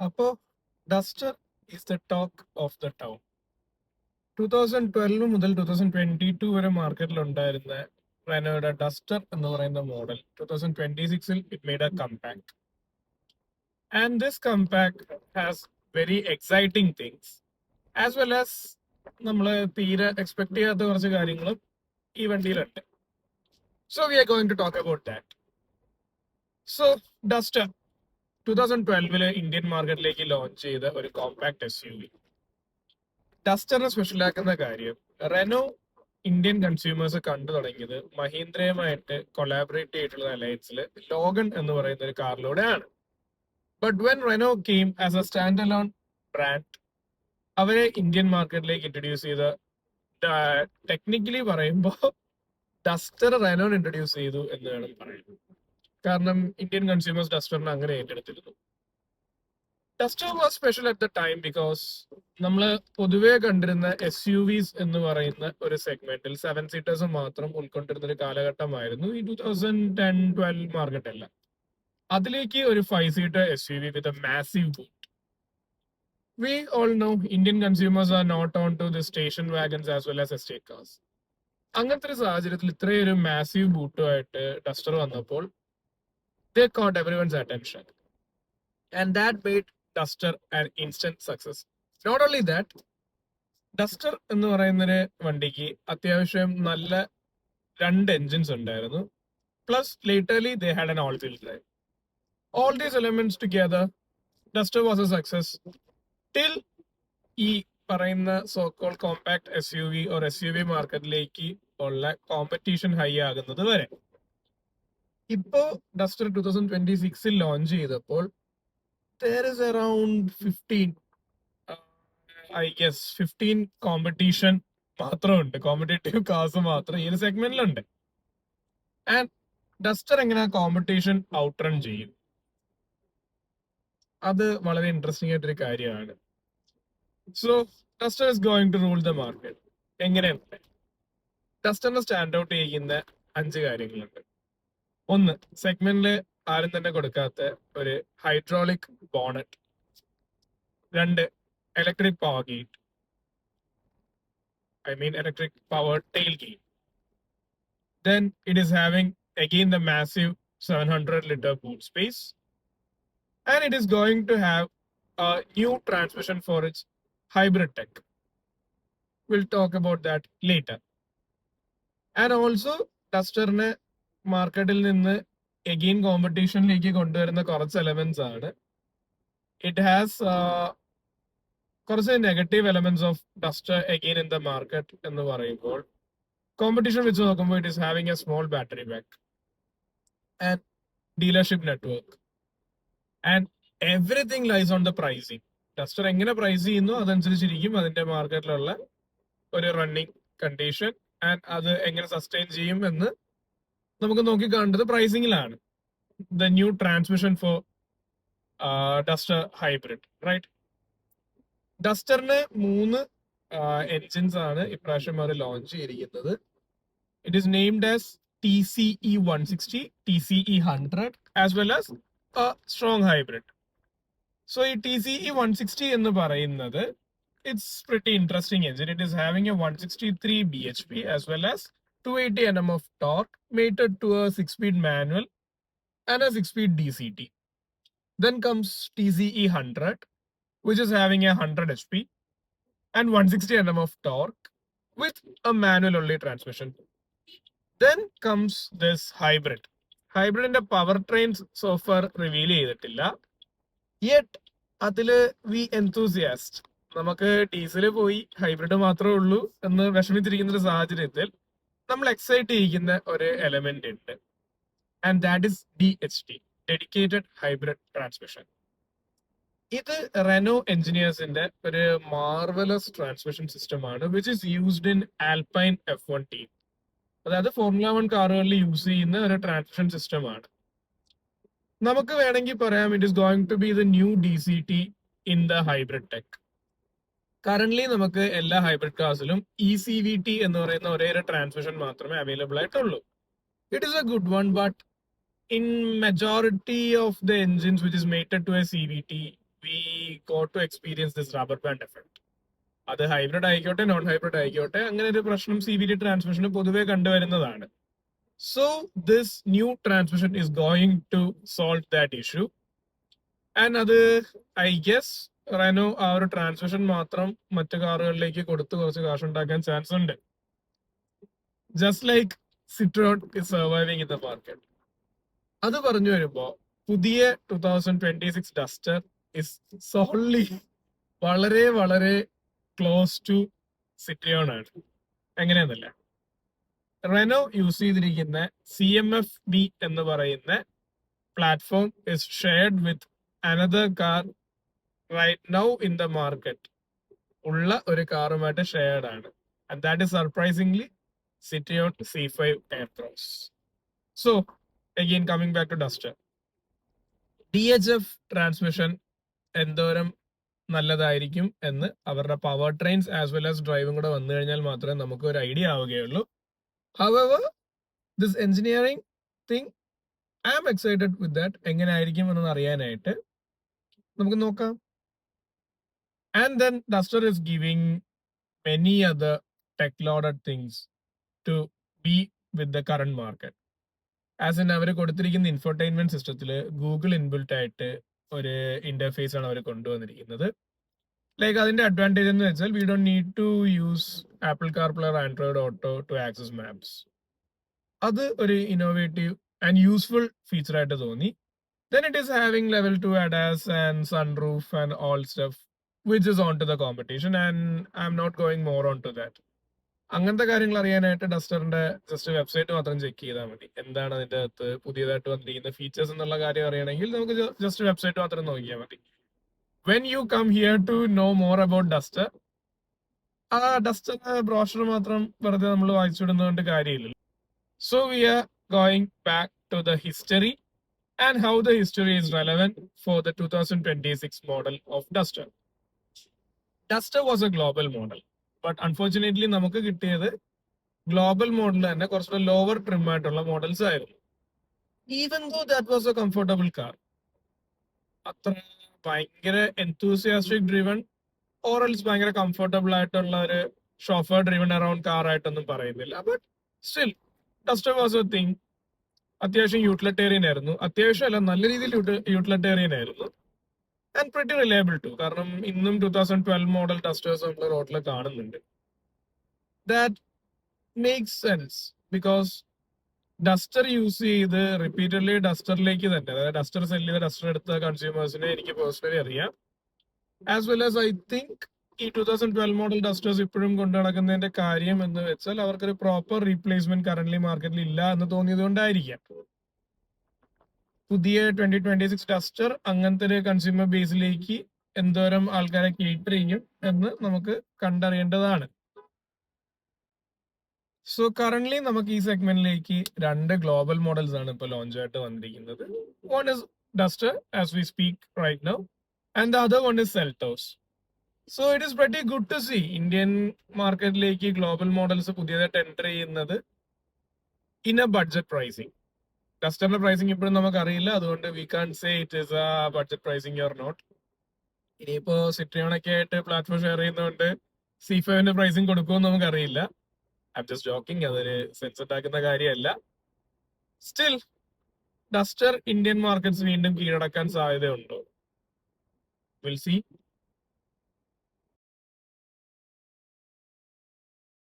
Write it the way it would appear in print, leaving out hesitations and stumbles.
അപ്പോൾ Duster is the talk of the town. 2012 മുതൽ 2022 വരെ മാർക്കറ്റിൽ ഉണ്ടായിരുന്ന റെനോയുടെ ഡസ്റ്റർ എന്ന് പറയുന്ന മോഡൽ 2026-ൽ it made a compact. And this compact has very exciting things as well as നമ്മൾ തീരെ എക്സ്പെക്ട് ചെയ്യാത്ത കുറച്ച് കാര്യങ്ങളും ഈ വണ്ടിയിലുണ്ട്. So we are going to talk about that. So Duster 2012 Indian മാർക്കറ്റിലേക്ക് ലോഞ്ച് ചെയ്ത ഒരു കോമ്പാക്ട് SUV. ഡസ്റ്ററിനെ സ്പെഷ്യലാക്കുന്ന കാര്യം, റെനോ ഇന്ത്യൻ കൺസ്യൂമേഴ്സ് കണ്ടു തുടങ്ങിയത് മഹീന്ദ്രയുമായിട്ട് കൊളാബറേറ്റ് ചെയ്തിട്ടുള്ള അലയൻസിൽ ലോഗൺ എന്ന് പറയുന്ന ഒരു കാറിലൂടെയാണ്. But when Renault came as a standalone brand, അവരെ ഇന്ത്യൻ മാർക്കറ്റിലേക്ക് ഇൻട്രൊഡ്യൂസ് ചെയ്ത, ടെക്നിക്കലി പറയുമ്പോൾ ഡസ്റ്റർ റെനോൻ ഇൻട്രൊഡ്യൂസ് ചെയ്തു എന്ന് വേണം പറയുന്നത്. കാരണം ഇന്ത്യൻ കൺസ്യൂമേഴ്സ് ഡസ്റ്ററിനെ അങ്ങനെ ഏറ്റെടുത്തിരുന്നു. Duster was special at the time because നമ്മൾ പൊതുവെ കണ്ടിരുന്ന SUVs എന്ന് പറയുന്ന ഒരു സെഗ്മെന്റിൽ 7 സീറ്റേഴ്സ് മാത്രം ഉൾക്കൊണ്ടിരുന്ന ഒരു കാലഘട്ടമായിരുന്നു ഈ 2010-12 മാർക്കറ്റ് എല്ലാം. അതിലേക്ക് ഒരു 5 seater SUV with a massive boot. We all know Indian consumers are not on to the station wagons as well as estate cars. അങ്ങനത്തെ ഒരു സാഹചര്യത്തിൽ ഇത്രയൊരു മാസീവ് ബൂട്ടുമായിട്ട് ഡസ്റ്റർ വന്നപ്പോൾ they caught everyone's attention. And that made Duster an instant success. Not only that, Duster എന്ന് പറയുന്നൊരു വണ്ടിക്ക് അത്യാവശ്യം നല്ല 2 engines ഉണ്ടായിരുന്നു. Plus laterly they had an all-wheel drive. All these elements together, Duster was a success till ഈ പറയുന്ന സോക്കോൾ compact SUV or SUV മാർക്കറ്റിലേക്ക് ഉള്ള കോമ്പറ്റീഷൻ ഹൈ ആകുന്നത് വരെ. ഇപ്പോ ഡസ്റ്റർ 2026-ൽ ലോഞ്ച് ചെയ്തപ്പോൾ there is around 15 I guess 15 competition മാത്രമുണ്ട്, കോമ്പറ്റേറ്റീവ് കാർസ് മാത്രം ഈ ഒരു സെഗ്മെന്റിലുണ്ട്. ആൻഡ് ഡസ്റ്റർ എങ്ങനെ കോമ്പറ്റീഷൻ ഔട്ട്റൺ ചെയ്യും, അത് വളരെ ഇൻട്രസ്റ്റിംഗ് ആയിട്ടൊരു കാര്യമാണ്. So Duster is going to rule the market. എങ്ങനെയാണ് ഡസ്റ്ററിനെ സ്റ്റാൻഡ് ഔട്ട് ചെയ്യുന്ന 5 കാര്യങ്ങളുണ്ട്. ഒന്ന്, സെഗ്മെന്റില് ആരും തന്നെ കൊടുക്കാത്ത ഒരു hydraulic bonnet. 2, electric power gate, electric power tailgate. Then it is having again the massive 700-liter boot space, and it is going to have a new transmission for its hybrid tech. We'll talk about that later. And also ഡസ്റ്ററിനെ മാർക്കറ്റിൽ നിന്ന് again കോമ്പറ്റീഷനിലേക്ക് കൊണ്ടുവരുന്ന കുറച്ച് elements ആണ്. It has കുറച്ച് negative elements of Duster again in the market എന്ന് പറയുമ്പോൾ, കോമ്പറ്റീഷൻ വെച്ച് നോക്കുമ്പോൾ it is having a small battery pack and dealership network and everything lies on the pricing. Duster എങ്ങനെ പ്രൈസ് ചെയ്യുന്നു അതനുസരിച്ചിരിക്കും അതിന്റെ മാർക്കറ്റിലുള്ള ഒരു റണ്ണിങ് കണ്ടീഷൻ, ആൻഡ് അത് എങ്ങനെ സസ്റ്റെയിൻ ചെയ്യും എന്ന് നമുക്ക് നോക്കി കാണേണ്ടത് പ്രൈസിങ്ങിലാണ്. The new transmission for Duster hybrid, right? ഡസ്റ്ററിന് 3 എൻജിൻസ് ആണ് ഇപ്രാവശ്യം അവർ ലോഞ്ച് ചെയ്തിരിക്കുന്നത്. It is named as TCE 160, TCE 100 as well as strong hybrid. So ഈ TCE 160 എന്ന് പറയുന്നത് it's pretty interesting engine. It is having a 163 bhp as well as 280 Nm of torque, mated to a 6-speed manual and a 6-speed DCT. Then comes TCE 100, which is having a 100 HP and 160 Nm of torque with a manual only transmission. Then comes this hybrid. Hybrid in the powertrains so far reveal ചെയ്തിട്ടില്ല. Yet അതില് we enthusiast, നമുക്ക് diesel പോയി hybrid മാത്രമേ ഉള്ളൂ എന്ന് വിഷമിച്ചിരിക്കുന്ന ഒരു സാഹചര്യത്തിൽ നമ്മൾ എക്സൈറ്റ് ചെയ്യിക്കുന്ന ഒരു എലമെന്റ് ഉണ്ട്, and that is DHT, dedicated hybrid transmission. ഇത് റെനോ എഞ്ചിനീയേഴ്സിന്റെ ഒരു മാർവലസ് ട്രാൻസ്മിഷൻ സിസ്റ്റം ആണ്, which is used in Alpine F1 team. അതായത് ഫോർമുല 1 കാറുകളിൽ യൂസ് ചെയ്യുന്ന ഒരു ട്രാൻസ്മിഷൻ സിസ്റ്റം ആണ്. നമുക്ക് വേണമെങ്കിൽ പറയാം it is going to be the new DCT in the hybrid tech. Currently നമുക്ക് എല്ലാ ഹൈബ്രിഡ് കാർസിലും ECVT എന്ന് പറയുന്ന ഒരേ ഒരു ട്രാൻസ്മിഷൻ മാത്രമേ അവൈലബിൾ ആയിട്ടുള്ളൂ. It is A good one, but in majority of the engines which is mated to a CVT, we got to experience this rubber band effect. അത് hybrid ആയിക്കോട്ടെ നോൺ ഹൈബ്രിഡ് ആയിക്കോട്ടെ അങ്ങനെ ഒരു പ്രശ്നം CVT ട്രാൻസ്മിഷന് പൊതുവെ കണ്ടുവരുന്നതാണ്. So this new transmission is going to solve that issue. And അത് ഐ ഗെസ് റെനോ ആ ഒരു ട്രാൻസ്മിഷൻ മാത്രം മറ്റു കാറുകളിലേക്ക് കൊടുത്ത് കുറച്ച് കാശുണ്ടാക്കാൻ ചാൻസ് ഉണ്ട്. Just like Citroen is surviving in the market. അത് പറഞ്ഞു വരുമ്പോ പുതിയ 2026 ഡസ്റ്റർ ഇസ് സോൺലി വളരെ വളരെ ക്ലോസ് ടു സിട്രിയോൺ ആണ്. എങ്ങനെയാന്നല്ല, റെനോ യൂസ് ചെയ്തിരിക്കുന്ന CMF-B എന്ന് പറയുന്ന platform is shared with another car right now in the market ഉള്ള ഒരു കാറുമായിട്ട് ഷെയർഡ് ആണ്. And that is surprisingly Citroen C5 Aircross. So again coming back to Duster, DHF transmission എന്തോരം നല്ലതായിരിക്കും എന്ന് അവരുടെ power trains as well as ഡ്രൈവും കൂടെ വന്നു കഴിഞ്ഞാൽ മാത്രമേ നമുക്ക് ഒരു ഐഡിയ ആവുകയുള്ളൂ. However this engineering thing I am excited with that. എങ്ങനെ ആയിരിക്കും എന്നൊന്ന് അറിയാനായിട്ട് നമുക്ക് നോക്കാം. And then Duster is giving many other tech loaded things to be with the current market. As in അവർ കൊടുത്തിരിക്കുന്ന ഇൻഫോർടൈൻമെന്റ് സിസ്റ്റത്തിൽ ഗൂഗിൾ ഇൻബിൽട്ട് ആയിട്ട് ഒരു ഇന്റർഫേസ് ആണ് അവർ കൊണ്ടുവന്നിരിക്കുന്നത്. ലൈക്ക് അതിന്റെ അഡ്വാൻറ്റേജ് എന്ന് വെച്ചാൽ we don't need to use Apple CarPlay or Android Auto to access maps. അത് ഒരു ഇന്നോവേറ്റീവ് ആൻഡ് യൂസ്ഫുൾ ഫീച്ചർ ആയിട്ട് തോന്നി. Then it is having level 2 ADAS and sunroof and all stuff which is on to the competition, and I'm not going more on to that. അങ്ങനത്തെ കാര്യങ്ങൾ അറിയാനായിട്ട് ഡസ്റ്ററിന്റെ just website മാത്രം check ചെയ്താൽ മതി. എന്താണ് അതിന്റെ അകത്ത് പുതിയതായിട്ട് വന്നിരിക്കുന്ന ഫീച്ചേഴ്സ് എന്നുള്ള കാര്യം അറിയണമെങ്കിൽ നമുക്ക് ജസ്റ്റ് വെബ്സൈറ്റ് മാത്രം നോക്കിയാൽ മതി. When you come here to know more about Duster, ആ ഡസ്റ്ററിന്റെ ബ്രോഷർ മാത്രം വെറുതെ നമ്മൾ വായിച്ചുവിടുന്നതുകൊണ്ട് കാര്യമില്ലല്ലോ. So we are going back to the history and how the history is relevant for the 2026 model of Duster. Duster was a global model, but unfortunately നമുക്ക് കിട്ടിയത് global model തന്നെ കുറച്ചുകൂടെ ലോവർ ട്രിം ആയിട്ടുള്ള മോഡൽസ് ആയിരുന്നു. Even though that was a comfortable car, അത്ര ഭയങ്കര enthusiastic driven or else ഭയങ്കര comfortable ആയിട്ടുള്ള ഒരു ഷോഫർ ഡ്രിവൺ അറൌണ്ട് കാർ ആയിട്ടൊന്നും പറയുന്നില്ല. But still Duster was a thing. അത്യാവശ്യം യൂട്ടിലിറ്റേറിയൻ ആയിരുന്നു, അത്യാവശ്യം അല്ല നല്ല രീതിയിൽ യൂട്ടിലിറ്റേറിയൻ ആയിരുന്നു. And pretty reliable too. കാരണം ഇന്നും 2012 മോഡൽ ഡസ്റ്റേഴ്സ് നമ്മൾ റോഡിൽ കാണുന്നുണ്ട്. That makes sense because Duster use ചെയ്ത് റിപ്പീറ്റഡ്ലി ഡസ്റ്ററിലേക്ക് തന്നെ, അതായത് ഡസ്റ്റർ സെല് ചെയ്ത ഡസ്റ്റർ എടുത്ത കൺസ്യൂമേഴ്സിനെ എനിക്ക് പേഴ്സണലി അറിയാം. As well as I think ഈ 2012 മോഡൽ ഡസ്റ്റേഴ്സ് ഇപ്പോഴും കൊണ്ടു നടക്കുന്നതിന്റെ കാര്യം എന്ന് വെച്ചാൽ അവർക്കൊരു പ്രോപ്പർ റീപ്ലേസ്മെന്റ് കറന്റ്ലി മാർക്കറ്റിൽ ഇല്ല എന്ന് തോന്നിയത് കൊണ്ടായിരിക്കാം. പുതിയ 2026 ഡസ്റ്റർ അങ്ങനത്തെ ഒരു കൺസ്യൂമർ ബേസിലേക്ക് എന്തോരം ആൾക്കാരെ കേറ്റർ ചെയ്യും എന്ന് നമുക്ക് കണ്ടറിയേണ്ടതാണ്. സോ കറന്റ്ലി നമുക്ക് ഈ സെഗ്മെന്റിലേക്ക് 2 ഗ്ലോബൽ മോഡൽസ് ആണ് ഇപ്പോൾ ലോഞ്ച് ആയിട്ട് വന്നിരിക്കുന്നത്. One is Duster as we speak right now and the other one is Seltos. So it is very good to see Indian മാർക്കറ്റിലേക്ക് ഗ്ലോബൽ മോഡൽസ് പുതിയതായിട്ട് എൻ്റർ ചെയ്യുന്നത് ഇൻ എ ബഡ്ജറ്റ് പ്രൈസിങ്. ഡസ്റ്ററിന്റെ pricing ഇപ്പോഴും നമുക്ക് അറിയില്ല, അതുകൊണ്ട് we can say it is a budget pricing or not. ഇനിയിപ്പോ സിട്രിയോണൊക്കെ ആയിട്ട് പ്ലാറ്റ്ഫോം ഷെയർ ചെയ്യുന്നതുകൊണ്ട് C5ന്റെ പ്രൈസിങ് കൊടുക്കുമെന്ന് നമുക്ക് അറിയില്ല. ഐ എം ജസ്റ്റ് ജോക്കിംഗ്, അതൊരു സെൻസ് ആക്കുന്ന കാര്യമല്ല. സ്റ്റിൽ ഡസ്റ്റർ ഇന്ത്യൻ മാർക്കറ്റ്സ് വീണ്ടും കീഴടക്കാൻ സാധ്യതയുണ്ടോ? Will see.